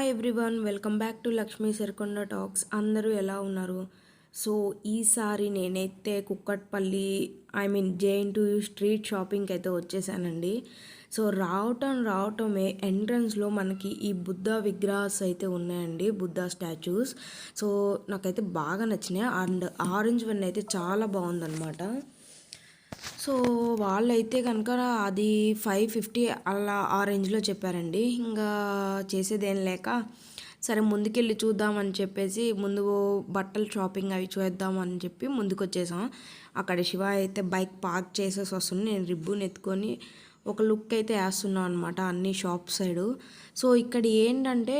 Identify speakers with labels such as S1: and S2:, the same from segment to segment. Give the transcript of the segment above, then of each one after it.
S1: Hi everyone, welcome back to Lakshmi Sirikonda talks. అందరూ ఎలా ఉన్నారు? సో ఈసారి నేనైతే కుక్కట్పల్లి జేఎన్టీయూ స్ట్రీట్ షాపింగ్కి అయితే వచ్చేసానండి. సో రావటమే ఎంట్రన్స్లో మనకి ఈ బుద్ధ విగ్రహాస్ అయితే ఉన్నాయండి, బుద్ధ స్టాచ్యూస్. సో నాకైతే బాగా నచ్చినాయి. అండ్ ఆరెంజ్ వన్ అయితే చాలా బాగుందన్నమాట. సో వాళ్ళైతే కనుక అది 550 అలా ఆ రేంజ్లో చెప్పారండి. ఇంకా చేసేదేం లేక సరే ముందుకెళ్ళి చూద్దామని చెప్పేసి ముందు బట్టలు షాపింగ్ అవి చూద్దామని చెప్పి ముందుకు వచ్చేసాం. అక్కడ శివ అయితే బైక్ పార్క్ చేసేసి వస్తుంది. నేను రిబ్బన్ ఎత్తుకొని ఒక లుక్ అయితే వేస్తున్నాను అనమాట అన్ని షాప్ సైడు. సో ఇక్కడ ఏంటంటే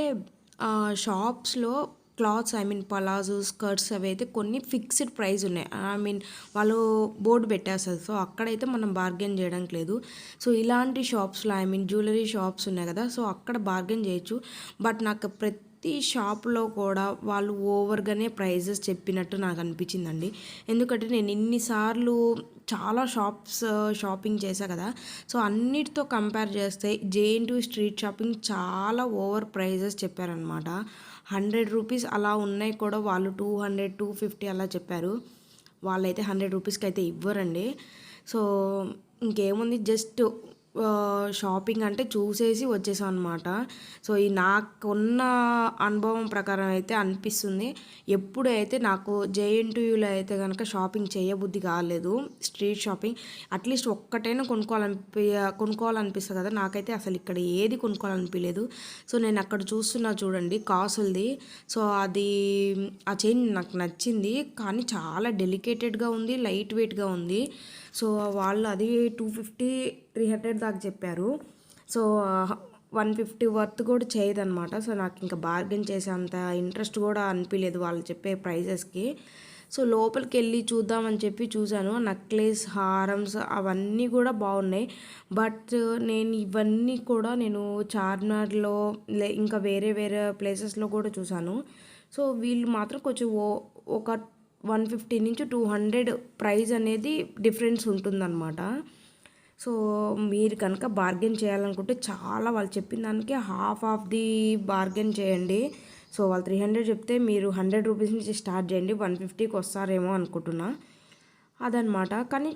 S1: షాప్స్లో క్లాత్స్ పలాజో స్కర్ట్స్ అవి అయితే కొన్ని ఫిక్స్డ్ ప్రైస్ ఉన్నాయి. వాళ్ళు బోర్డు పెట్టేస్తారు. సో అక్కడైతే మనం బార్గెన్ చేయడానికి లేదు. సో ఇలాంటి షాప్స్లో జ్యువెలరీ షాప్స్ ఉన్నాయి కదా, సో అక్కడ బార్గెన్ చేయొచ్చు. బట్ నాకు ప్రతి షాప్లో కూడా వాళ్ళు ఓవర్గానే ప్రైజెస్ చెప్పినట్టు నాకు అనిపించిందండి. ఎందుకంటే నేను ఇన్నిసార్లు చాలా షాపింగ్ చేశా కదా, సో అన్నిటితో కంపేర్ చేస్తే జేఎన్టీయూ స్ట్రీట్ షాపింగ్ చాలా ఓవర్ ప్రైజెస్ చెప్పారనమాట. 100 రూపీస్ అలా ఉన్నాయి కూడా, వాళ్ళు 200 250 అలా చెప్పారు. వాళ్ళైతే 100 రూపీస్కి అయితే ఇవ్వరండి. సో ఇంకేముంది, జస్ట్ షాపింగ్ అంటే చూసేసి వచ్చేసాం అనమాట. సో ఈ నాకున్న అనుభవం ప్రకారం అయితే అనిపిస్తుంది, ఎప్పుడైతే నాకు జేఎన్టీయూలో అయితే కనుక షాపింగ్ చేయబుద్ధి కాలేదు. స్ట్రీట్ షాపింగ్ అట్లీస్ట్ ఒక్కటైనా కొనుక్కోవాలనిపిస్తుంది కదా, నాకైతే అసలు ఇక్కడ ఏది కొనుక్కోవాలనిపించలేదు. సో నేను అక్కడ చూస్తున్నా చూడండి, కాసులది. సో అది ఆ చైన్ నాకు నచ్చింది, కానీ చాలా డెలికేటెడ్గా ఉంది, లైట్ వెయిట్గా ఉంది. సో వాళ్ళు అది 250 300 దాకా చెప్పారు. సో 150 వర్త్ కూడా చేయదనమాట. సో నాకు ఇంకా బార్గెన్ చేసే అంత ఇంట్రెస్ట్ కూడా అనిపించలేదు వాళ్ళు చెప్పే ప్రైజెస్కి. సో లోపలికి వెళ్ళి చూద్దామని చెప్పి చూశాను. నెక్లెస్, హారమ్స్ అవన్నీ కూడా బాగున్నాయి. బట్ ఇవన్నీ కూడా నేను చార్మినార్లో ఇంకా వేరే ప్లేసెస్లో కూడా చూశాను. సో వీళ్ళు మాత్రం కొంచెం ఒక 150 నుంచి 200 ప్రైస్ అనేది డిఫరెన్స్ ఉంటుందన్నమాట. సో మీరు కనుక బార్గెన్ చేయాలనుకుంటే చాలా వాళ్ళు చెప్పిన దానికి హాఫ్ ఆఫ్ ది బార్గెన్ చేయండి. సో వాళ్ళు 300 చెప్తే మీరు 100 రూపీస్ నుంచి స్టార్ట్ చేయండి, 150కి వస్తారేమో అనుకుంటున్నా అదనమాట. కానీ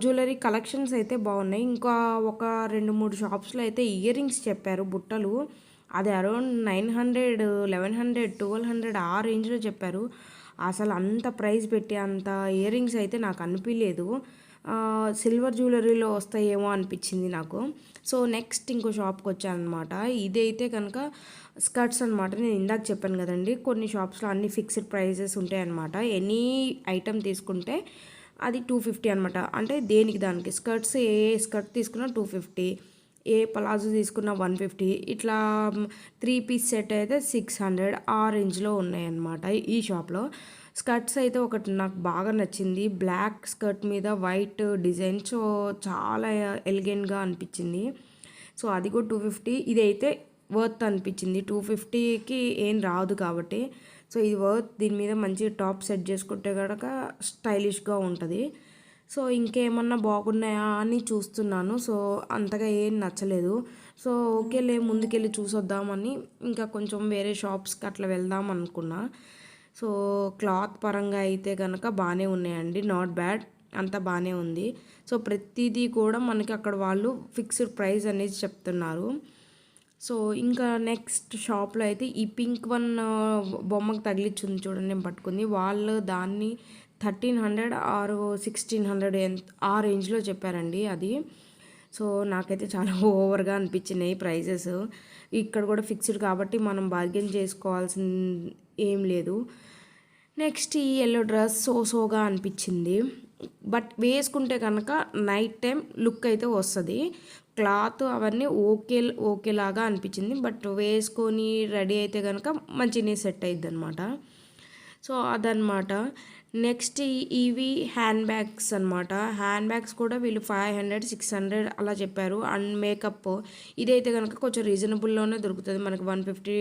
S1: జ్యువెలరీ కలెక్షన్స్ అయితే బాగున్నాయి. ఇంకా ఒక 2-3 షాప్స్లో అయితే ఇయర్ రింగ్స్ చెప్పారు, బుట్టలు. అది అరౌండ్ 900 1100 1200 ఆ రేంజ్లో చెప్పారు. అసలు అంత ప్రైస్ పెట్టి అంత ఇయర్ రింగ్స్ అయితే నాకు అనిపించలేదు. సిల్వర్ జ్యువెలరీలో వస్తాయేమో అనిపించింది నాకు. సో నెక్స్ట్ ఇంకో షాప్కి వచ్చానమాట. ఇదైతే కనుక స్కర్ట్స్ అనమాట. నేను ఇందాక చెప్పాను కదండి, కొన్ని షాప్స్లో అన్ని ఫిక్స్డ్ ప్రైజెస్ ఉంటాయన్నమాట. ఎనీ ఐటమ్ తీసుకుంటే అది 250 అనమాట. అంటే దేనికి దానికి స్కర్ట్స్, ఏ స్కర్ట్ తీసుకున్నా 250, ఏ పలాజో తీసుకున్న 150, ఇట్లా 3 పీస్ సెట్ అయితే 600 ఆ రేంజ్లో ఉన్నాయన్నమాట ఈ షాప్లో. స్కర్ట్స్ అయితే ఒకటి నాకు బాగా నచ్చింది, బ్లాక్ స్కర్ట్ మీద వైట్ డిజైన్. సో చాలా ఎలిగెంట్గా అనిపించింది. సో అది కూడా 250. ఇదైతే వర్త్ అనిపించింది, 250కి ఏం రాదు కాబట్టి. సో ఇది వర్త్. దీని మీద మంచి టాప్ సెట్ చేసుకుంటే కనుక స్టైలిష్గా ఉంటుంది. సో ఇంకేమన్నా బాగున్నాయా అని చూస్తున్నాను. సో అంతగా ఏం నచ్చలేదు. సో ఓకేలే ముందుకెళ్ళి చూసొద్దామని ఇంకా కొంచెం వేరే షాప్స్కి అట్లా వెళ్దాం అనుకున్నా. సో క్లాత్ పరంగా అయితే కనుక బాగానే ఉన్నాయండి, నాట్ బ్యాడ్, అంతా బాగానే ఉంది. సో ప్రతిదీ కూడా మనకి అక్కడ వాళ్ళు ఫిక్స్డ్ ప్రైస్ అనేది చెప్తున్నారు. సో ఇంకా నెక్స్ట్ షాప్లో అయితే ఈ పింక్ వన్ బొమ్మకు తగిలిచ్చింది చూడండి, నేను పట్టుకుంది. వాళ్ళు దాన్ని 1300 ఆర్ 1600 ఆ రేంజ్లో చెప్పారండి అది. సో నాకైతే చాలా ఓవర్గా అనిపించినాయి ప్రైజెస్. ఇక్కడ కూడా ఫిక్స్డ్ కాబట్టి మనం బార్గెన్ చేసుకోవాల్సింది ఏం లేదు. నెక్స్ట్ ఈ ఎల్లో డ్రెస్ సోగా అనిపించింది. బట్ వేసుకుంటే కనుక నైట్ టైం లుక్ అయితే వస్తుంది. క్లాత్ అవన్నీ ఓకేలాగా అనిపించింది. బట్ వేసుకొని రెడీ అయితే కనుక మంచిగా సెట్ అయ్యిద్ది అనమాట. సో అదనమాట. నెక్స్ట్ ఇవి హ్యాండ్ బ్యాగ్స్ అనమాట. హ్యాండ్ బ్యాగ్స్ కూడా వీళ్ళు 500 600 అలా చెప్పారు. అండ్ మేకప్ ఇదైతే కనుక కొంచెం రీజనబుల్లోనే దొరుకుతుంది మనకి, 150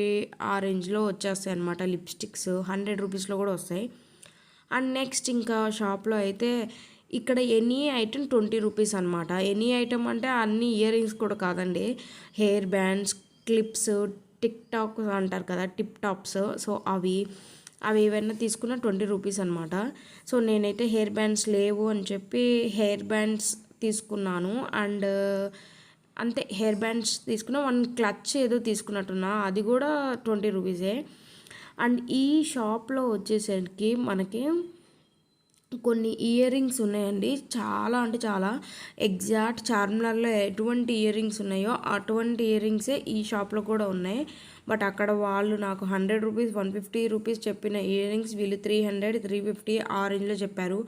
S1: ఆ రేంజ్లో వచ్చేస్తాయి అనమాట. లిప్స్టిక్స్ 100 రూపీస్లో కూడా వస్తాయి. అండ్ నెక్స్ట్ ఇంకా షాప్లో అయితే ఇక్కడ ఎనీ ఐటమ్ 20 రూపీస్ అనమాట. ఎనీ ఐటమ్ అంటే అన్ని ఇయర్ రింగ్స్ కూడా కాదండి, hair bands, clips, tick talk అంటారు కదా, టిప్ టాప్స్. సో అవి ఏవైనా తీసుకున్న 20 రూపీస్ అనమాట. సో నేనైతే హెయిర్ బ్యాండ్స్ లేవు అని చెప్పి హెయిర్ బ్యాండ్స్ తీసుకున్నాను. అండ్ అంతే, హెయిర్ బ్యాండ్స్ తీసుకున్నా. 1 క్లచ్ ఏదో తీసుకున్నట్టున్నా, అది కూడా 20 రూపీసే. అండ్ ఈ షాప్లో వచ్చేసరికి మనకి కొన్ని ఇయర్ రింగ్స్ ఉన్నాయండి. చాలా అంటే చాలా ఎగ్జాక్ట్ చార్మినార్లో ఎటువంటి ఇయర్ రింగ్స్ ఉన్నాయో అటువంటి ఇయర్ రింగ్సే ఈ షాప్లో కూడా ఉన్నాయి. బట్ అక్కడ వాళ్ళు నాకు 100 రూపీస్ 150 రూపీస్ చెప్పిన ఇయర్ రింగ్స్ వీళ్ళు 300 350 ఆ రేంజ్లో చెప్పారు.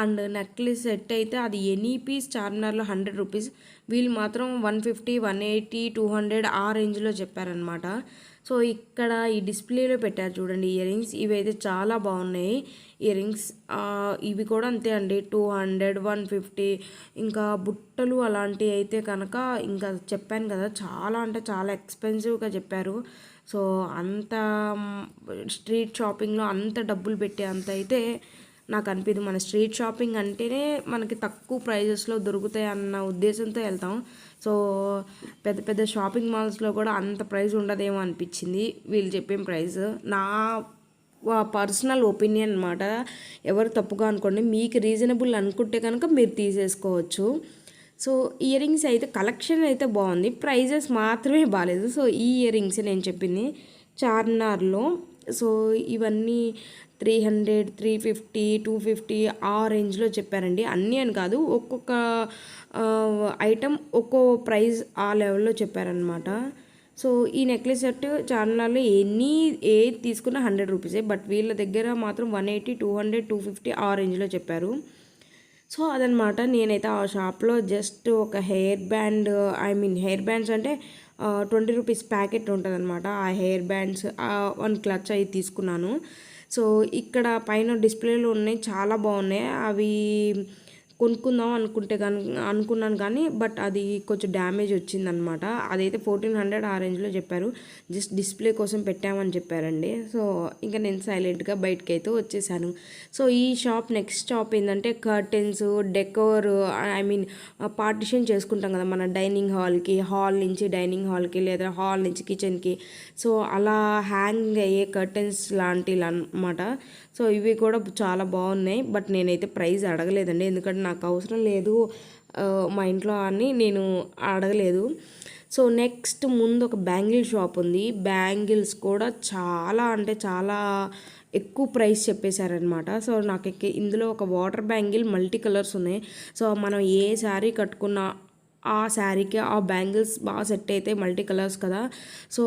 S1: అండ్ నెక్లెస్ సెట్ అయితే అది ఎనీ పీస్ చార్మినార్లో 100 రూపీస్, వీళ్ళు మాత్రం 150 180 200 ఆ రేంజ్లో చెప్పారనమాట. సో ఇక్కడ ఈ డిస్ప్లేలో పెట్టారు చూడండి ఇయర్ రింగ్స్, ఇవైతే చాలా బాగున్నాయి ఇయర్ రింగ్స్. ఇవి కూడా అంతే అండి, 200 150. ఇంకా బుట్టలు అలాంటివి అయితే కనుక ఇంకా చెప్పాను కదా, చాలా అంటే చాలా ఎక్స్పెన్సివ్గా చెప్పారు. సో అంత స్ట్రీట్ షాపింగ్లో అంత డబ్బులు పెట్టే అంత అయితే నాకు అనిపిదు. మన స్ట్రీట్ షాపింగ్ అంటేనే మనకి తక్కువ ప్రైజెస్లో దొరుకుతాయి అన్న ఉద్దేశంతో వెళ్తాం. సో పెద్ద పెద్ద షాపింగ్ మాల్స్లో కూడా అంత ప్రైస్ ఉండదేమో అనిపించింది వీళ్ళు చెప్పిన ప్రైస్. నా పర్సనల్ ఒపీనియన్ అనమాట, ఎవరు తప్పుగా అనుకోండి. మీకు రీజనబుల్ అనుకుంటే కనుక మీరు తీసేసుకోవచ్చు. సో ఇయర్ రింగ్స్ అయితే కలెక్షన్ అయితే బాగుంది, ప్రైజెస్ మాత్రమే బాగాలేదు. సో ఈ ఇయర్ రింగ్స్ నేను చెప్పింది చార్మినార్లో. సో ఇవన్నీ 300 350 250 ఆ రేంజ్లో చెప్పారండి. అన్నీ అని కాదు, ఒక్కొక్క ఐటమ్ ఒక్కో ప్రైస్ ఆ లెవెల్లో చెప్పారనమాట. సో ఈ నెక్లెస్ సెట్ చార్మినార్లో ఏది తీసుకున్నా 100 రూపీసే, బట్ వీళ్ళ దగ్గర మాత్రం 180 200 250 ఆ రేంజ్లో చెప్పారు. సో అదనమాట, నేనైతే ఆ షాప్లో జస్ట్ ఒక హెయిర్ బ్యాండ్స్ అంటే 20 రూపీస్ ప్యాకెట్ ఉంటుంది అనమాట. ఆ హెయిర్ బ్యాండ్స్ 1 క్లచ్ అవి తీసుకున్నాను. సో ఇక్కడ పైన డిస్ప్లేలో ఉన్నాయి, చాలా బాగున్నాయి. అవి కొనుక్కుందాం అనుకున్నాను కానీ బట్ అది కొంచెం డ్యామేజ్ వచ్చిందనమాట. అదైతే 1400 ఆ రేంజ్లో చెప్పారు, జస్ట్ డిస్ప్లే కోసం పెట్టామని చెప్పారండి. సో ఇంకా నేను సైలెంట్గా బయటకి అయితే వచ్చేసాను. సో ఈ నెక్స్ట్ షాప్ ఏంటంటే కర్టెన్స్, డెకోర్, పార్టిషన్ చేసుకుంటాం కదా మన డైనింగ్ హాల్కి, హాల్ నుంచి డైనింగ్ హాల్కి లేదా హాల్ నుంచి కిచెన్కి. సో అలా హ్యాంగ్ అయ్యే కర్టెన్స్ లాంటివి అన్నమాట. సో ఇవి కూడా చాలా బాగున్నాయి, బట్ నేనైతే ప్రైస్ అడగలేదండి, ఎందుకంటే నాకు అవసరం లేదు మా ఇంట్లో అని నేను అడగలేదు. సో నెక్స్ట్ ముందు ఒక బ్యాంగిల్ షాప్ ఉంది. బ్యాంగిల్స్ కూడా చాలా అంటే చాలా ఎక్కువ ప్రైస్ చెప్పేశారనమాట. సో నాకు ఇందులో ఒక వాటర్ బ్యాంగిల్ మల్టీ కలర్స్ ఉన్నాయి. సో మనం ఏ శారీ కట్టుకున్నా ఆ శారీకి ఆ బ్యాంగిల్స్ బాగా సెట్ అయితే, మల్టీ కలర్స్ కదా. సో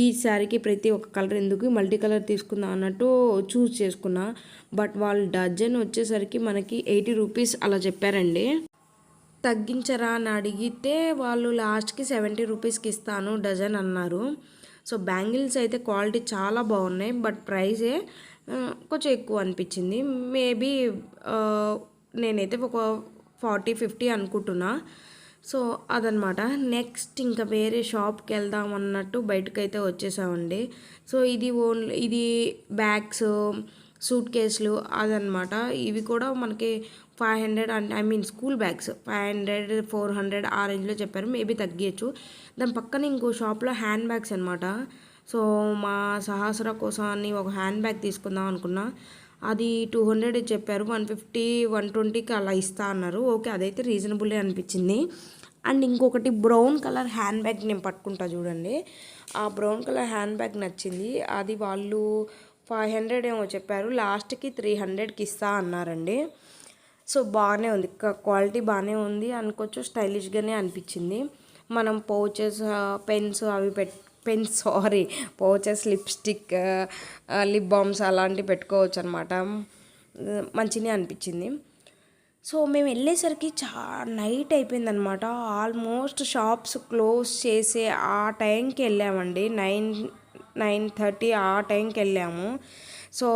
S1: ఈ శారీకి ప్రతి ఒక్క కలర్ ఎందుకు, మల్టీ కలర్ తీసుకుందాం అన్నట్టు చూస్ చేసుకున్నా. బట్ వాళ్ళు డజన్ వచ్చేసరికి మనకి 80 రూపీస్ అలా చెప్పారండి. తగ్గించరా అని అడిగితే వాళ్ళు లాస్ట్కి 70 రూపీస్కి ఇస్తాను డజన్ అన్నారు. సో బ్యాంగిల్స్ అయితే క్వాలిటీ చాలా బాగున్నాయి, బట్ ప్రైజే కొంచెం ఎక్కువ అనిపించింది. మేబీ నేనైతే ఒక 40-50 అనుకుంటున్నా. సో అదనమాట. నెక్స్ట్ ఇంకా వేరే షాప్కి వెళ్దాం అన్నట్టు బయటకైతే వచ్చేసామండి. సో ఇది బ్యాగ్స్, సూట్ కేసులు అదనమాట. ఇవి కూడా మనకి 500 అంటే స్కూల్ బ్యాగ్స్ 500 400 ఆ రేంజ్లో చెప్పారు, మేబీ తగ్గించచ్చు. దాని పక్కన ఇంకో షాప్లో హ్యాండ్ బ్యాగ్స్ అనమాట. సో మా సహస్ర కోసం అని ఒక హ్యాండ్ బ్యాగ్ తీసుకుందాం అనుకున్నా, అది 200 చెప్పారు, 150 120కి అలా ఇస్తా అన్నారు. ఓకే, అదైతే రీజనబుల్లే అనిపించింది. అండ్ ఇంకొకటి బ్రౌన్ కలర్ హ్యాండ్ బ్యాగ్ నేను పట్టుకుంటా చూడండి, ఆ బ్రౌన్ కలర్ హ్యాండ్ బ్యాగ్ నచ్చింది. అది వాళ్ళు 500 ఏమో చెప్పారు, లాస్ట్కి 300కి ఇస్తా అన్నారండి. సో బాగానే ఉంది, క్వాలిటీ బాగానే ఉంది అనుకోవచ్చు, స్టైలిష్గానే అనిపించింది. మనం పౌచెస్, పెన్స్ అవి పౌచెస్, లిప్స్టిక్, లిప్ బామ్స్ అలాంటివి పెట్టుకోవచ్చు అనమాట. మంచిగా అనిపించింది. సో మేము వెళ్ళేసరికి నైట్ అయిపోయిందనమాట. ఆల్మోస్ట్ షాప్స్ క్లోజ్ చేసే ఆ టైంకి వెళ్ళామండి, 9-9:30 ఆ టైంకి వెళ్ళాము. సో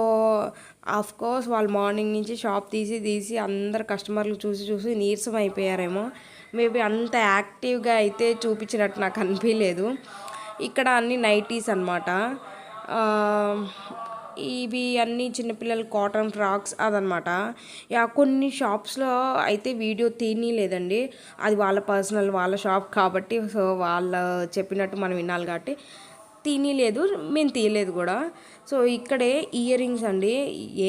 S1: కోర్స్ వాళ్ళు మార్నింగ్ నుంచి షాప్ తీసి అందరు కస్టమర్లు చూసి నీరసం అయిపోయారేమో. మేబీ అంత యాక్టివ్గా అయితే చూపించినట్టు నాకు అనిపించలేదు. ఇక్కడ అన్ని నైటీస్ అనమాట. ఇవి అన్నీ చిన్నపిల్లల కాటన్ ఫ్రాక్స్ అదనమాట. కొన్ని షాప్స్‌లో అయితే వీడియో తీయనీయలేదండి. అది వాళ్ళ పర్సనల్ వాళ్ళ షాప్ కాబట్టి సో, వాళ్ళు చెప్పినట్టు మనం వినాలి కాబట్టి తీయనీయలేదు. మేము తీయలేదు కూడా. సో, ఇక్కడే ఇయర్ రింగ్స్ అండి.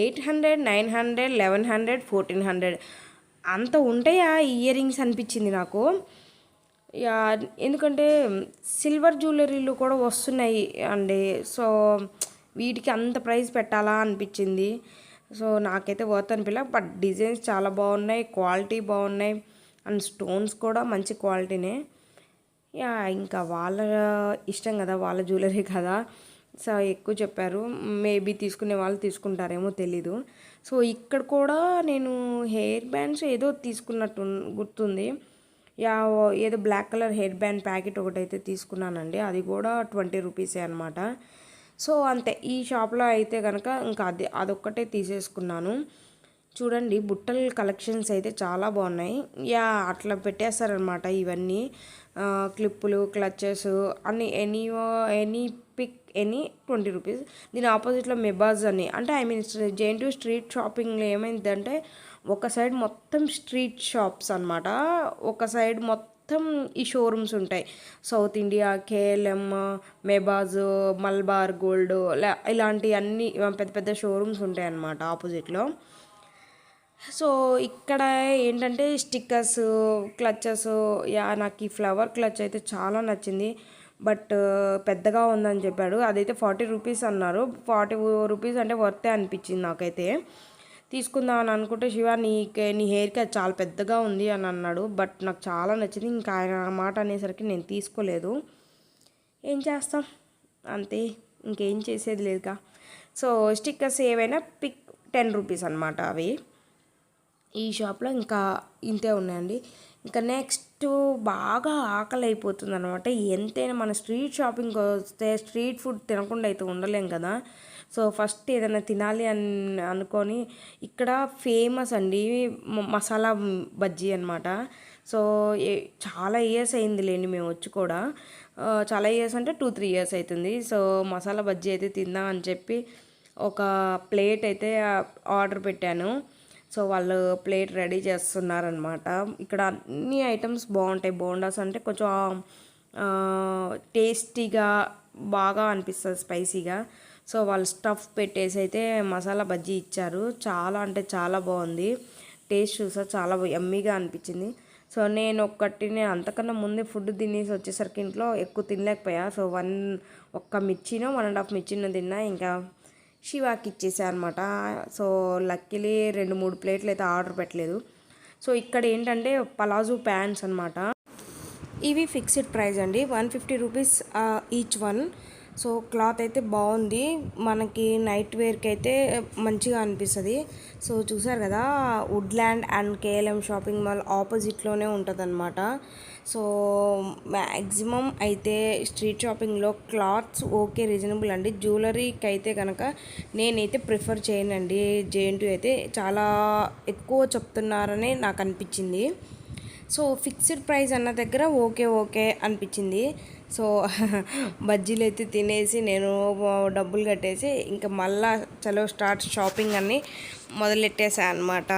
S1: 800, 900, 1100, 1400 అంత ఉంటాయా ఇయర్ రింగ్స్ అనిపించింది నాకు. ఎందుకంటే సిల్వర్ జ్యువెలరీలు కూడా వస్తున్నాయి అండి. సో, వీటికి అంత ప్రైస్ పెట్టాలా అనిపించింది. సో, నాకైతే వర్త్ అనిపించలే. బట్ డిజైన్స్ చాలా బాగున్నాయి, క్వాలిటీ బాగున్నాయి అండ్ స్టోన్స్ కూడా మంచి క్వాలిటీనే. ఇంకా వాళ్ళ ఇష్టం కదా, వాళ్ళ జ్యువెలరీ కదా. సో, ఎక్కువ చెప్పారు. మేబీ తీసుకునే వాళ్ళు తీసుకుంటారేమో తెలీదు. సో, ఇక్కడ కూడా నేను హెయిర్ బ్యాండ్స్ ఏదో తీసుకున్నట్టు గుర్తుంది. ఏదో black colour hair band packet ఒకటైతే తీసుకున్నానండి. అది కూడా 20 రూపీసే అనమాట. సో, అంతే. ఈ షాప్లో అయితే కనుక ఇంకా అదొక్కటే తీసేసుకున్నాను. చూడండి బుట్టల కలెక్షన్స్ అయితే చాలా బాగున్నాయి. అట్లా పెట్టేస్తారనమాట ఇవన్నీ. క్లిప్పులు, క్లచెస్ అన్ని ఎనీ పిక్ 20 రూపీస్. దీని ఆపోజిట్లో మెబాజ్ అని, అంటే ఐ మీన్ జేఎన్‌టీయూ స్ట్రీట్ షాపింగ్లో ఏమైందంటే ఒక సైడ్ మొత్తం స్ట్రీట్ షాప్స్ అనమాట, ఒక సైడ్ మొత్తం ఈ షోరూమ్స్ ఉంటాయి. South India, KLM, Mebaz, Malabar gold ఇలాంటి అన్ని పెద్ద పెద్ద షోరూమ్స్ ఉంటాయి అన్నమాట ఆపోజిట్లో. సో, ఇక్కడ ఏంటంటే స్టిక్కర్స్, క్లచెస్. నాకు ఈ ఫ్లవర్ క్లచ్ అయితే చాలా నచ్చింది. బట్ పెద్దగా ఉందని చెప్పాడు. అదైతే 40 రూపీస్ అన్నారు. 40 రూపీస్ అంటే వర్తే అనిపించింది నాకైతే. తీసుకుందాం అని అనుకుంటే శివ నీ హెయిర్కి అది చాలా పెద్దగా ఉంది అని అన్నాడు. బట్ నాకు చాలా నచ్చింది. ఇంకా ఆయన మాట అనేసరికి నేను తీసుకోలేదు. ఏం చేస్తాం, అంతే, ఇంకేం చేసేది లేదుగా. సో, స్టిక్కర్స్ ఏవైనా పిక్ 10 రూపీస్ అనమాట అవి. ఈ షాప్లో ఇంకా ఇంతే ఉన్నాయండి. ఇంకా నెక్స్ట్ బాగా ఆకలి అయిపోతుంది అనమాట. ఎంతైనా మన స్ట్రీట్ షాపింగ్కి వస్తే స్ట్రీట్ ఫుడ్ తినకుండా అయితే ఉండలేం కదా. సో, ఫస్ట్ ఏదైనా తినాలి అని అనుకొని ఇక్కడ ఫేమస్ అండి మసాలా బజ్జీ అనమాట. సో, చాలా ఇయర్స్ అయింది లేండి మేము వచ్చి కూడా. చాలా ఇయర్స్ అంటే 2-3 ఇయర్స్ అవుతుంది. సో, మసాలా బజ్జీ అయితే తిందాం అని చెప్పి ఒక ప్లేట్ అయితే ఆర్డర్ పెట్టాను. సో, వాళ్ళు ప్లేట్ రెడీ చేస్తున్నారనమాట. ఇక్కడ అన్ని ఐటమ్స్ బాగుంటాయి. బోండాస్ అంటే కొంచెం టేస్టీగా బాగా అనిపిస్తుంది, స్పైసీగా. సో, వాళ్ళు స్టఫ్ పెట్టేసి అయితే మసాలా బజ్జీ ఇచ్చారు. చాలా అంటే చాలా బాగుంది. టేస్ట్ చూసా చాలా యమ్మీగా అనిపించింది. సో, నేను అంతకన్నా ముందే ఫుడ్ తినేసి వచ్చేసరికి ఇంట్లో ఎక్కువ తినలేకపోయా. సో, ఒక్క మిర్చినో 1.5 మిర్చినో తిన్నా. ఇంకా శివాకి ఇచ్చేసా అనమాట. సో, లక్కీలీ 2-3 ప్లేట్లు అయితే ఆర్డర్ పెట్టలేదు. సో, ఇక్కడ ఏంటంటే పలాజో ప్యాంట్స్ అనమాట. ఇవి ఫిక్స్డ్ ప్రైస్ అండి, 150 rupees each one. So, cloth అయితే బాగుంది, మనకి నైట్ వేర్కి అయితే మంచిగా అనిపిస్తుంది. సో, చూసారు కదా, Woodland and KLM shopping mall ఆపోజిట్లోనే ఉంటుంది అనమాట. సో, మ్యాక్సిమం అయితే స్ట్రీట్ షాపింగ్లో క్లాత్స్ ఓకే, రీజనబుల్ అండి. జ్యువెలరీకి అయితే కనుక నేనైతే ప్రిఫర్ చేయనండి. జేఎన్‌టీయూ అయితే చాలా ఎక్కువ చెప్తున్నారని నాకు అనిపించింది. సో, ఫిక్స్డ్ ప్రైస్ అన్న దగ్గర ఓకే అనిపించింది. సో, బజ్జీలు అయితే తినేసి నేను డబ్బులు కట్టేసి ఇంకా మళ్ళా చలో స్టార్ట్ షాపింగ్ అని మొదలెట్టేసా అనమాట.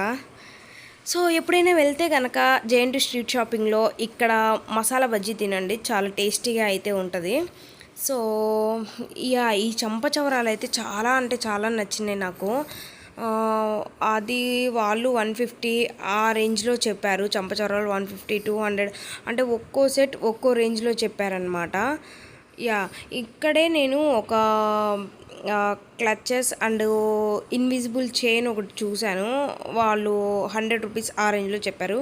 S1: సో, ఎప్పుడైనా వెళ్తే కనుక జేఎన్‌టీయూ స్ట్రీట్ షాపింగ్లో ఇక్కడ మసాలా బజ్జీ తినండి, చాలా టేస్టీగా అయితే ఉంటుంది. సో, ఈ చంపచవరాలు అయితే చాలా అంటే చాలా నచ్చినాయి నాకు. అది వాళ్ళు 150 ఆ రేంజ్లో చెప్పారు. చంపచవరాలు 150, 200 అంటే ఒక్కో సెట్ ఒక్కో రేంజ్లో చెప్పారనమాట. ఇక్కడే నేను ఒక క్లచెస్ అండ్ ఇన్విజిబుల్ చైన్ ఒకటి చూశాను. వాళ్ళు 100 రూపీస్ ఆ రేంజ్లో చెప్పారు.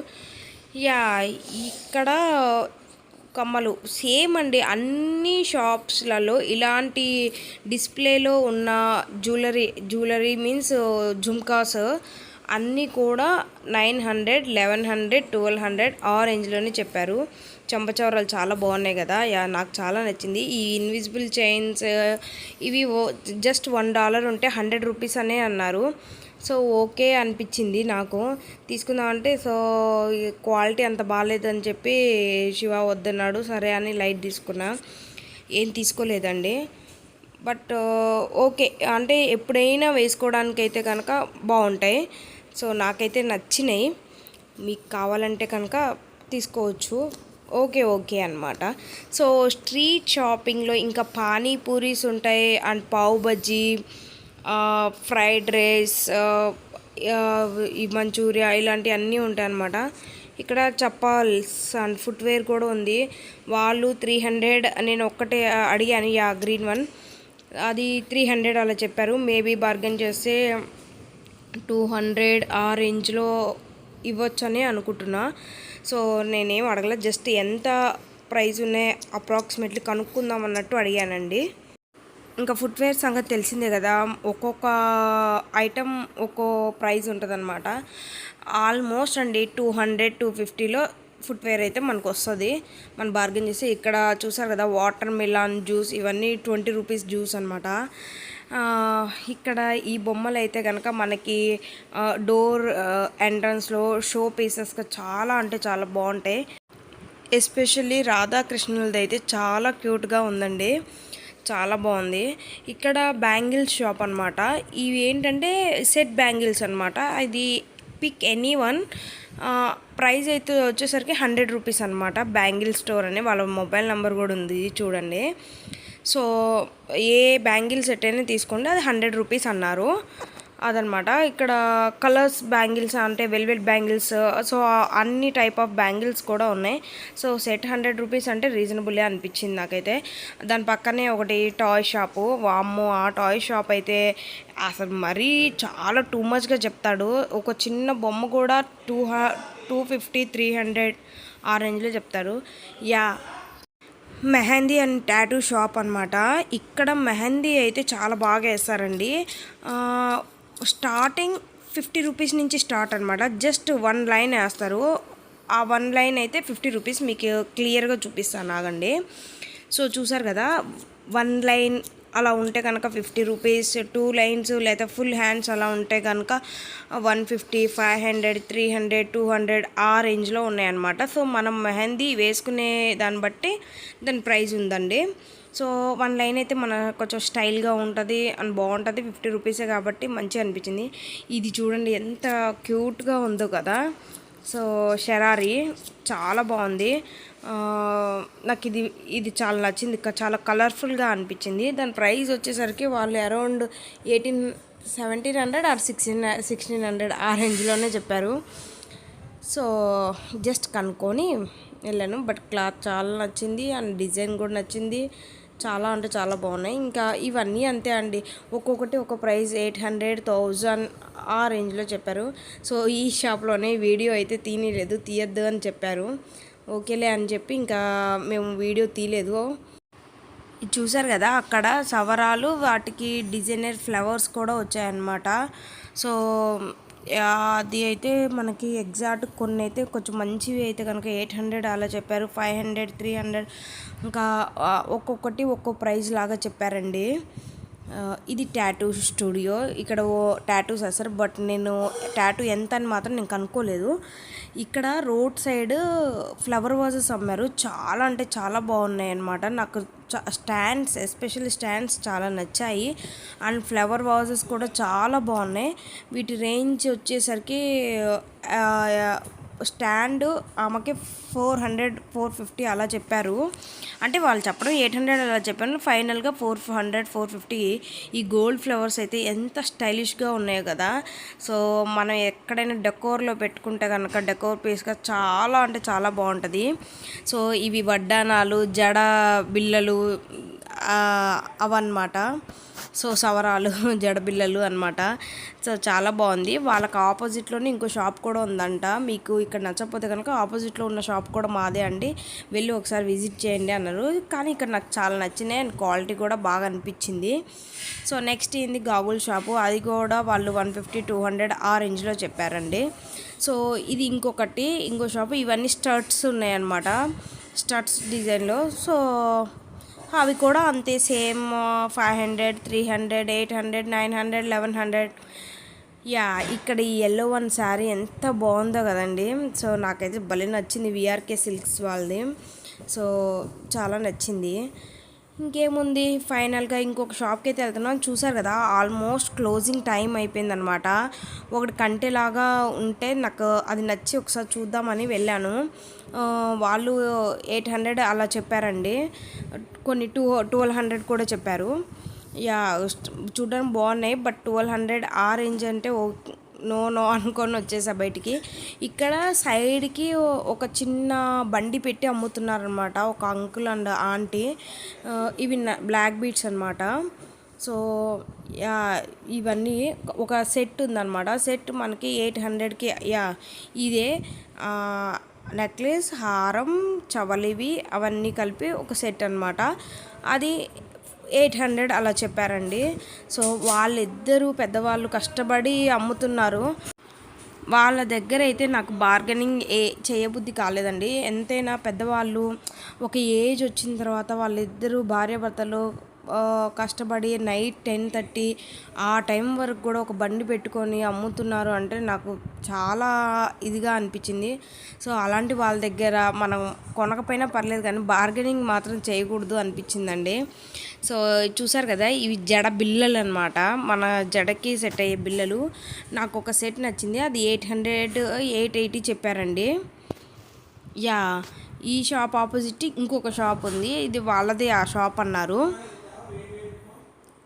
S1: ఇక్కడ కమ్మలు సేమ్ అండి. అన్ని షాప్స్లలో ఇలాంటి డిస్ప్లేలో ఉన్న జ్యువెలరీ మీన్స్ జుమ్కాస్ అన్నీ కూడా 900, 1100, 1200 ఆ రేంజ్లోనే చెప్పారు. చంపచవరాలు చాలా బాగున్నాయి కదా. నాకు చాలా నచ్చింది. ఈ ఇన్విజిబుల్ చైన్స్ ఇవి జస్ట్ $1 ఉంటే 100 రూపీస్ అనే అన్నారు. సో, ఓకే అనిపించింది నాకు తీసుకుందామంటే. సో, క్వాలిటీ అంత బాగాలేదని చెప్పి శివ వద్దన్నాడు. సరే అని లైట్ తీసుకున్నా, ఏం తీసుకోలేదండి. బట్ ఓకే, అంటే ఎప్పుడైనా వేసుకోవడానికైతే కనుక బాగుంటాయి. సో నాకైతే నచ్చినాయి. మీకు కావాలంటే కనుక తీసుకోవచ్చు. ఓకే ఓకే అనమాట. సో స్ట్రీట్ షాపింగ్లో ఇంకా పానీపూరీస్ ఉంటాయి, and pav bajji, fried rice, ఈ మంచూరియా ఇలాంటివన్నీ ఉంటాయి అన్నమాట. ఇక్కడ చప్పాల్స్ అండ్ ఫుట్వేర్ కూడా ఉంది. వాళ్ళు 300, నేను ఒక్కటే అడిగాను, గ్రీన్ వన్, అది 300 అలా చెప్పారు. మేబీ బార్గెన్ చేస్తే 200 ఆ రేంజ్లో ఇవ్వచ్చని అనుకుంటున్నా. సో నేనేం అడగలేదు, జస్ట్ ఎంత ప్రైస్ ఉన్నాయి అప్రాక్సిమేట్లీ కనుక్కుందాం అన్నట్టు అడిగానండి. ఇంకా ఫుట్వేర్ సంగతి తెలిసిందే కదా, ఒక్కొక్క ఐటమ్ ఒక్కో ప్రైస్ ఉంటుందన్నమాట. ఆల్మోస్ట్ అండి 200-250లో ఫుట్వేర్ అయితే మనకు వస్తుంది, మనం బార్గెన్ చేసి. ఇక్కడ చూసారు కదా వాటర్ మిలాన్ జ్యూస్, ఇవన్నీ 20 రూపీస్ జ్యూస్ అనమాట. ఇక్కడ ఈ బొమ్మలు అయితే కనుక మనకి డోర్ ఎంట్రన్స్లో షో పీసెస్గా చాలా అంటే చాలా బాగుంటాయి. ఎస్పెషల్లీ రాధాకృష్ణులది అయితే చాలా క్యూట్గా ఉందండి, చాలా బాగుంది. ఇక్కడ బ్యాంగిల్స్ షాప్ అనమాట. ఇవి ఏంటంటే సెట్ బ్యాంగిల్స్ అనమాట. ఇది పిక్ ఎనీ వన్. ప్రైస్ అయితే వచ్చేసరికి 100 రూపీస్ అనమాట. బ్యాంగిల్ స్టోర్ అని వాళ్ళ మొబైల్ నెంబర్ కూడా ఉంది చూడండి. సో ఏ బ్యాంగిల్ సెట్ అయినా తీసుకోండి, అది 100 రూపీస్ అన్నారు. అదనమాట. ఇక్కడ కలర్స్ బ్యాంగిల్స్ అంటే వెల్వెట్ బ్యాంగిల్స్, సో అన్ని టైప్ ఆఫ్ బ్యాంగిల్స్ కూడా ఉన్నాయి. సో సెట్ 100 రూపీస్ అంటే రీజనబుల్లే అనిపించింది నాకైతే. దాని పక్కనే ఒకటి టాయ్ షాపు. వామ్మో, ఆ టాయ్ షాప్ అయితే అసలు మరీ చాలా టూ మచ్గా చెప్తాడు. ఒక చిన్న బొమ్మ కూడా 250-300 ఆ రేంజ్లో చెప్తారు. మెహందీ అండ్ టాటూ షాప్ అనమాట. ఇక్కడ మెహందీ అయితే చాలా బాగా వేస్తారండి. స్టార్టింగ్ 50 రూపీస్ నుంచి స్టార్ట్ అనమాట. జస్ట్ 1 లైన్ వేస్తారు. ఆ 1 లైన్ అయితే 50 రూపీస్. మీకు క్లియర్గా చూపిస్తాను ఆగండి. సో చూసారు కదా, 1 లైన్ అలా ఉంటే కనుక 50 రూపీస్, 2 లైన్స్ లేదా ఫుల్ హ్యాండ్స్ అలా ఉంటే కనుక 150, 500, 300, 200 ఆ రేంజ్లో ఉన్నాయన్నమాట. సో మనం మెహందీ వేసుకునే దాన్ని బట్టి దాని ప్రైస్ ఉందండి. సో 1 లైన్ అయితే మన కొంచెం స్టైల్గా ఉంటుంది అండ్ బాగుంటుంది. 50 రూపీసే కాబట్టి మంచిగా అనిపించింది. ఇది చూడండి ఎంత క్యూట్గా ఉందో కదా. సో షరారీ చాలా బాగుంది. నాకు ఇది చాలా నచ్చింది, చాలా కలర్ఫుల్గా అనిపించింది. దాని ప్రైస్ వచ్చేసరికి వాళ్ళు అరౌండ్ 1700 ఆర్ 1600 ఆ రేంజ్లోనే చెప్పారు. సో జస్ట్ కనుక్కొని వెళ్ళాను. బట్ క్లాత్ చాలా నచ్చింది అండ్ డిజైన్ కూడా నచ్చింది. చాలా అంటే చాలా బాగున్నాయి. ఇంకా ఇవన్నీ అంతే అండి, ఒక్కొక్కటి ఒక ప్రైస్ 800, 1000 ఆ రేంజ్లో చెప్పారు. సో ఈ షాప్లోనే వీడియో అయితే తీయద్దు అని చెప్పారు. ఓకేలే అని చెప్పి ఇంకా మేము వీడియో తీయలేదు. ఇది చూసారు కదా, అక్కడ సవరాలు, వాటికి డిజైనర్ ఫ్లవర్స్ కూడా వచ్చాయన్నమాట. సో అది అయితే మనకి ఎగ్జాక్ట్ కొన్ని అయితే కొంచెం మంచివి అయితే కనుక 800 అలా చెప్పారు, 500, 300, ఇంకా ఒక్కొక్కటి ఒక్కో ప్రైజ్ లాగా చెప్పారండి. ఇది టాటూ స్టూడియో. ఇక్కడ టాటూస్ వేస్తారు, బట్ నేను టాటూ ఎంత అని మాత్రం నేను కనుక్కోలేదు. ఇక్కడ రోడ్ సైడ్ ఫ్లవర్ వాజెస్ అమ్మారు, చాలా అంటే చాలా బాగున్నాయి అన్నమాట. నాకు స్టాండ్స్, ఎస్పెషల్లీ స్టాండ్స్ చాలా నచ్చాయి. అండ్ ఫ్లవర్ వాజెస్ కూడా చాలా బాగున్నాయి. వీటి రేంజ్ వచ్చేసరికి స్టాండ్ ఆమెకి 400, 450 అలా చెప్పారు. అంటే వాళ్ళు చెప్పడం 800 అలా చెప్పాను, ఫైనల్గా 400, 450. ఈ గోల్డ్ ఫ్లవర్స్ అయితే ఎంత స్టైలిష్గా ఉన్నాయో కదా. సో మనం ఎక్కడైనా డెకోర్లో పెట్టుకుంటే కనుక డెకోర్ పీస్గా చాలా అంటే చాలా బాగుంటుంది. సో ఇవి వడ్డానాలు, జడ బిళ్ళలు అవన్నమాట. సో సవరాలు, జడబిళ్ళలు అనమాట. సో చాలా బాగుంది. వాళ్ళకి ఆపోజిట్లోనే ఇంకో షాప్ కూడా ఉందంట. మీకు ఇక్కడ నచ్చకపోతే కనుక ఆపోజిట్లో ఉన్న షాప్ కూడా మాదే అండి, వెళ్ళి ఒకసారి విజిట్ చేయండి అన్నారు. కానీ ఇక్కడ నాకు చాలా నచ్చినాయి అండ్ క్వాలిటీ కూడా బాగా అనిపించింది. సో నెక్స్ట్ ఏంది గాగుల్ షాపు, అది కూడా వాళ్ళు 150, 200 ఆ రేంజ్లో చెప్పారండి. సో ఇది ఇంకో షాపు. ఇవన్నీ స్టర్ట్స్ ఉన్నాయన్నమాట, స్టర్ట్స్ డిజైన్లో. సో అవి కూడా అంతే సేమ్, 500, 300, 800, 900, 1100. ఇక్కడ ఈ ఎల్లో వన్ శారీ ఎంత బాగుందో కదండి. సో నాకైతే భలే నచ్చింది, విఆర్కే సిల్క్స్ వాళ్ళది. సో చాలా నచ్చింది. ఇంకేముంది ఫైనల్గా ఇంకొక షాప్కి అయితే వెళ్తున్నాం. చూసారు కదా ఆల్మోస్ట్ క్లోజింగ్ టైం అయిపోయిందనమాట. ఒకటి కంటెలాగా ఉంటే నాకు అది నచ్చి ఒకసారి చూద్దామని వెళ్ళాను. వాళ్ళు 800 అలా చెప్పారండి. కొన్ని 1200 కూడా చెప్పారు. యా చూడడానికి బాగున్నాయి. బట్ 1200 ఆ రేంజ్ అంటే నో నో అనుకొని వచ్చేసా బయటికి. ఇక్కడ సైడ్కి ఒక చిన్న బండి పెట్టి అమ్ముతున్నారనమాట ఒక అంకుల్ అండ్ ఆంటీ. ఇవి బ్లాక్ బీట్స్ అనమాట. సో యా ఇవన్నీ ఒక సెట్ ఉందన్నమాట. సెట్ మనకి 800కి యా ఇదే నెక్లెస్, హారం, చవలివి అవన్నీ కలిపి ఒక సెట్ అనమాట. అది 800 అలా చెప్పారండి. సో వాళ్ళిద్దరూ పెద్దవాళ్ళు కష్టపడి అమ్ముతున్నారు. వాళ్ళ దగ్గర అయితే నాకు బార్గెనింగ్ చేయబుద్ధి కాలేదండి. ఎంతైనా పెద్దవాళ్ళు ఒక ఏజ్ వచ్చిన తర్వాత వాళ్ళిద్దరూ భార్యాభర్తలు కష్టపడి నైట్ 10:30 ఆ టైం వరకు కూడా ఒక బండి పెట్టుకొని అమ్ముతున్నారు అంటే నాకు చాలా ఇదిగా అనిపించింది. సో అలాంటి వాళ్ళ దగ్గర మనం కొనకపోయినా పర్లేదు కానీ బార్గెనింగ్ మాత్రం చేయకూడదు అనిపించిందండి. సో చూసారు కదా ఇవి జడ బిళ్ళలు అనమాట. మన జడకి సెట్ అయ్యే బిళ్ళలు. నాకు ఒక సెట్ నచ్చింది. అది 800 880 చెప్పారండి. యా ఈ షాప్ ఆపోజిట్ ఇంకొక షాప్ ఉంది. ఇది వాళ్ళది ఆ షాప్ అన్నారు.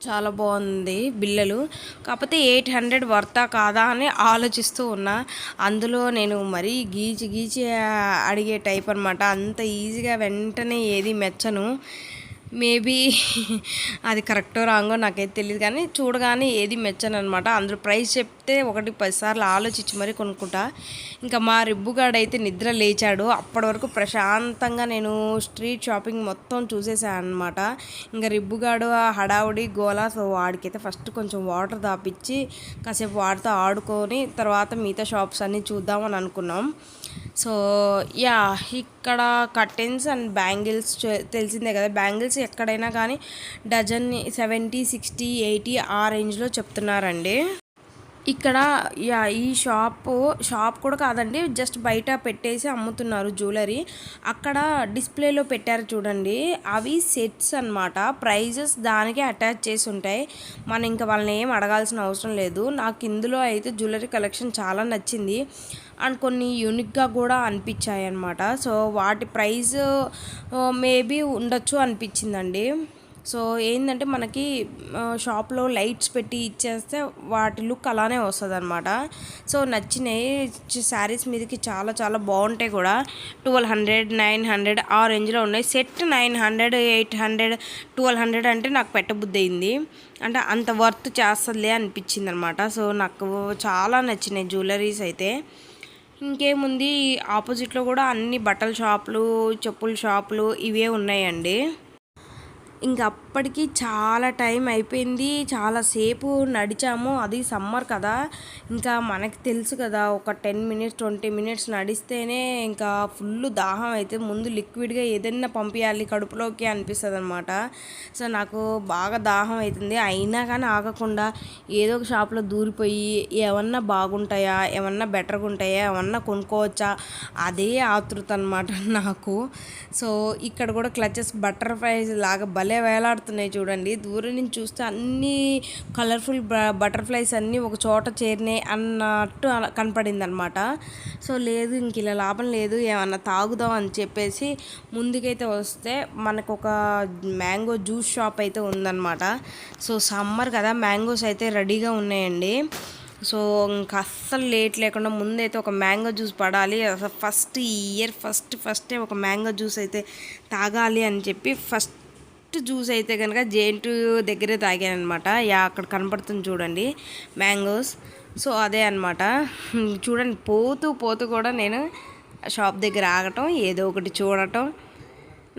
S1: చాలా బాగుంది బిళ్ళలు. కాకపోతే 800 వర్తా కాదా అని ఆలోచిస్తూ ఉన్నా. అందులో నేను మరీ గీచి అడిగే టైప్ అనమాట. అంత ఈజీగా వెంటనే ఏది మెచ్చను. మేబీ అది కరెక్టో రాంగో నాకైతే తెలియదు కానీ చూడగానే ఏది మెచ్చను అనమాట. అందరూ ప్రైస్ చెప్తే 1-10 సార్లు ఆలోచించి మరీ కొనుక్కుంటా. ఇంకా మా రిబ్బుగాడైతే నిద్ర లేచాడు. అప్పటి వరకు ప్రశాంతంగా నేను స్ట్రీట్ షాపింగ్ మొత్తం చూసేసాను అనమాట. ఇంకా రిబ్బుగాడు ఆ హడావుడి గోలా. సో వాడికైతే ఫస్ట్ కొంచెం వాటర్ తాపిచ్చి కాసేపు వాడితో ఆడుకొని తర్వాత మిగతా షాప్స్ అన్నీ చూద్దామని అనుకున్నాం. సో యా ఇక్కడ కర్టెన్స్ అండ్ బ్యాంగిల్స్ తెలిసిందే కదా. బ్యాంగిల్స్ ఎక్కడైనా కానీ డజన్ 70, 60, 80 ఆ రేంజ్లో చెప్తున్నారండి. ఇక్కడ యా ఈ షాప్ కూడా కాదండి, జస్ట్ బయట పెట్టేసి అమ్ముతున్నారు జ్యువెలరీ. అక్కడ డిస్ప్లేలో పెట్టారు చూడండి, అవి సెట్స్ అనమాట. ప్రైజెస్ దానికే అటాచ్ చేసి ఉంటాయి. మనం ఇంకా వాళ్ళని ఏం అడగాల్సిన అవసరం లేదు. నాకు ఇందులో అయితే జ్యువెలరీ కలెక్షన్ చాలా నచ్చింది అండ్ కొన్ని యూనిక్గా కూడా అనిపించాయి అన్నమాట. సో వాటి ప్రైస్ మేబీ ఉండొచ్చు అనిపించిందండి. సో ఏంటంటే మనకి షాప్లో లైట్స్ పెట్టి ఇచ్చేస్తే వాటి లుక్ అలానే వస్తుంది అనమాట. సో నచ్చినాయి. శారీస్ మీదకి చాలా చాలా బాగుంటాయి కూడా. 1200, 900 ఆ రేంజ్లో ఉన్నాయి. సెట్ 900, 800, 1200 అంటే నాకు పెట్టబుద్ధి అయింది. అంటే అంత వర్త్ చేస్తుందిలే అనిపించింది అనమాట. సో నాకు చాలా నచ్చినాయి జ్యువెలరీస్ అయితే. ఇంకేముంది ఆపోజిట్లో కూడా అన్ని బట్టల షాపులు, చెప్పుల షాపులు ఇవే ఉన్నాయండి. ఇంక అప్పటికి చాలా టైం అయిపోయింది. చాలాసేపు నడిచాము. అది సమ్మర్ కదా, ఇంకా మనకి తెలుసు కదా, ఒక 10 మినిట్స్ 20 మినిట్స్ నడిస్తేనే ఇంకా ఫుల్ దాహం అయితే ముందు లిక్విడ్గా ఏదైనా పంపించాలి కడుపులోకి అనిపిస్తుంది అనమాట. సో నాకు బాగా దాహం అవుతుంది. అయినా కానీ ఆగకుండా ఏదో ఒక షాప్లో దూరిపోయి ఏమన్నా బాగుంటాయా, ఏమన్నా బెటర్గా ఉంటాయా, ఏమన్నా కొనుక్కోవచ్చా, అదే ఆతృత అనమాట నాకు. సో ఇక్కడ కూడా క్లచెస్ బటర్ఫ్లైస్ లాగా భలే వేలాడుతున్నాయి చూడండి. దూరం నుంచి చూస్తే అన్నీ కలర్ఫుల్ బటర్ఫ్లైస్ అన్నీ ఒక చోట చేరినాయి అన్నట్టు కనపడింది అనమాట. సో లేదు ఇంక ఇలా లాభం లేదు, ఏమన్నా తాగుదాం అని చెప్పేసి ముందుకైతే వస్తే మనకు ఒక మ్యాంగో జ్యూస్ షాప్ అయితే ఉందన్నమాట. సో సమ్మర్ కదా, మ్యాంగోస్ అయితే రెడీగా ఉన్నాయండి. సో ఇంకా అస్సలు లేట్ లేకుండా ముందైతే ఒక మ్యాంగో జ్యూస్ పడాలి. అసలు ఫస్ట్ ఈ ఇయర్ ఫస్టే ఒక మ్యాంగో జ్యూస్ అయితే తాగాలి అని చెప్పి ఫస్ట్ జ్యూస్ అయితే కనుక జేఎన్‌టూ దగ్గరే తాగాను అనమాట. యా అక్కడ కనపడుతుంది చూడండి మ్యాంగోస్. సో అదే అనమాట. చూడండి పోతూ కూడా నేను షాప్ దగ్గర ఆగటం, ఏదో ఒకటి చూడటం,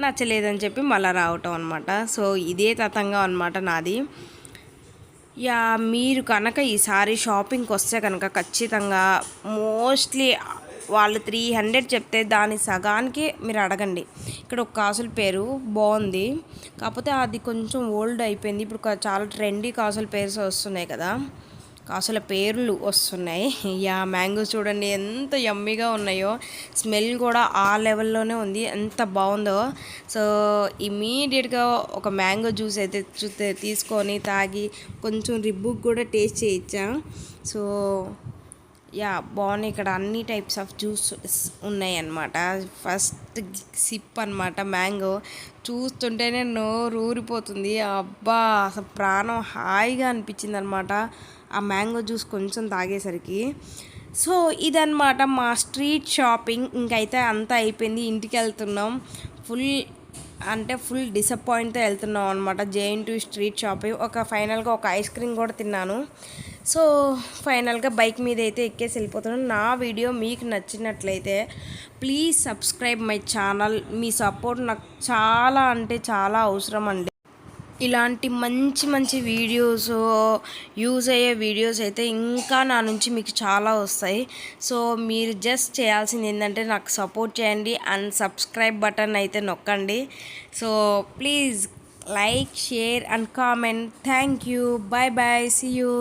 S1: నచ్చలేదని చెప్పి మళ్ళీ రావటం అనమాట. సో ఇదే తతంగా అనమాట నాది. యా మీరు కనుక ఈసారి షాపింగ్కి వస్తే కనుక ఖచ్చితంగా మోస్ట్లీ వాళ్ళు 300 చెప్తే దాని సగానికి మీరు అడగండి. ఇక్కడ ఒక కాసుల పేరు బాగుంది, కాకపోతే అది కొంచెం ఓల్డ్ అయిపోయింది. ఇప్పుడు చాలా ట్రెండీ కాసుల పేర్స్ వస్తున్నాయి కదా, అసలు పేర్లు వస్తున్నాయి. మ్యాంగో చూడండి ఎంత యమ్మీగా ఉన్నాయో, స్మెల్ కూడా ఆ లెవెల్లోనే ఉంది, ఎంత బాగుందో. సో ఇమీడియట్గా ఒక మ్యాంగో జ్యూస్ అయితే తీసుకొని తాగి కొంచెం రిబ్బుకి కూడా టేస్ట్ చేయించా. సో బాగున్నాయి. ఇక్కడ అన్ని టైప్స్ ఆఫ్ జ్యూస్ ఉన్నాయి అన్నమాట. ఫస్ట్ సిప్ అనమాట మ్యాంగో, చూస్తుంటేనే నోరు ఊరిపోతుంది. అబ్బా అసలు ప్రాణం హాయిగా అనిపించింది అనమాట ఆ మ్యాంగో జ్యూస్ కొంచెం తాగేసరికి. సో ఇదన్నమాట మా స్ట్రీట్ షాపింగ్. ఇంకైతే అంతా అయిపోయింది, ఇంటికి వెళ్తున్నాం. ఫుల్ డిసప్పాయింట్తో వెళ్తున్నాం అనమాట జేఎన్టీ స్ట్రీట్ షాపింగ్. ఫైనల్గా ఒక ఐస్ క్రీమ్ కూడా తిన్నాను. సో ఫైనల్గా బైక్ మీద అయితే ఎక్కేసి వెళ్ళిపోతున్నాను. నా వీడియో మీకు నచ్చినట్లయితే please subscribe my channel. Me support నాకు చాలా అంటే చాలా అవసరం అండి. ఇలాంటి మంచి మంచి వీడియోస్, యూజ్ అయ్యే వీడియోస్ అయితే ఇంకా నా నుంచి మీకు చాలా వస్తాయి. సో మీరు జస్ట్ చేయాల్సింది ఏంటంటే నాకు సపోర్ట్ చేయండి అండ్ సబ్స్క్రైబ్ బటన్ అయితే నొక్కండి. So please like, share and comment. Thank you. Bye bye. See you.